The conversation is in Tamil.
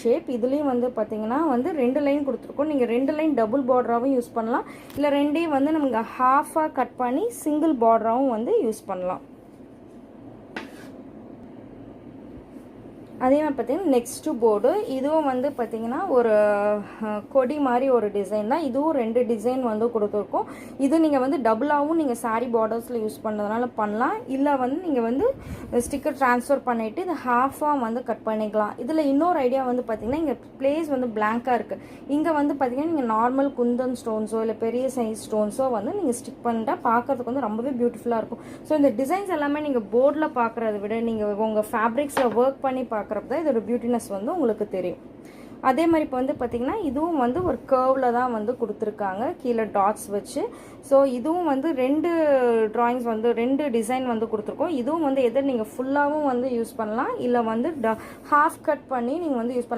ஷேப். இதுலேயும் வந்து பார்த்தீங்கன்னா வந்து 2 லைன் கொடுத்துருக்கோம். நீங்கள் 2 லைன் டபுள் பார்டராகவும் யூஸ் பண்ணலாம், இல்லை 2ஐயும் வந்து நமக்கு ஹாஃபாக கட் பண்ணி சிங்கிள் பார்டராகவும் வந்து யூஸ் பண்ணலாம். அதே மாதிரி பார்த்தீங்கன்னா நெக்ஸ்ட்டு போர்டு, இதுவும் வந்து பார்த்தீங்கன்னா ஒரு கொடி மாதிரி ஒரு டிசைன் தான். இதுவும் 2 டிசைன் வந்து கொடுத்துருக்கோம். இது நீங்கள் வந்து டபுளாகவும் நீங்கள் சாரீ பார்டர்ஸில் யூஸ் பண்ணுறதுனால பண்ணலாம், இல்லை வந்து நீங்கள் வந்து ஸ்டிக்கர் ட்ரான்ஸ்ஃபர் பண்ணிவிட்டு இது ஹாஃபாக வந்து கட் பண்ணிக்கலாம். இதில் இன்னொரு ஐடியா வந்து பார்த்தீங்கன்னா இங்கே பிளேஸ் வந்து பிளாங்காக இருக்குது. இங்கே வந்து பார்த்தீங்கன்னா நீங்கள் நார்மல் குந்தன் ஸ்டோன்ஸோ இல்லை பெரிய சைஸ் ஸ்டோன்ஸோ வந்து நீங்கள் ஸ்டிக் பண்ணிட்டா பார்க்குறதுக்கு வந்து ரொம்பவே பியூட்டிஃபுல்லாக இருக்கும். ஸோ இந்த டிசைன்ஸ் எல்லாமே நீங்கள் போர்டில் பார்க்குறத விட நீங்கள் உங்கள் ஃபேப்ரிக்ஸில் ஒர்க் பண்ணி பார்க்குறப்ப தான் இதோட பியூட்டினஸ் வந்து உங்களுக்கு தெரியும். அதே மாதிரி இப்போ வந்து பார்த்திங்கன்னா இதுவும் வந்து ஒரு கர்வில் தான் வந்து கொடுத்துருக்காங்க, கீழே டாட்ஸ் வச்சு. ஸோ இதுவும் வந்து 2 ட்ராயிங்ஸ் வந்து 2 டிசைன் வந்து கொடுத்துருக்கோம். இதுவும் வந்து எதர் நீங்கள் ஃபுல்லாகவும் வந்து யூஸ் பண்ணலாம், இல்லை வந்து ஹாஃப் கட் பண்ணி நீங்கள் வந்து யூஸ் பண்ணலாம்.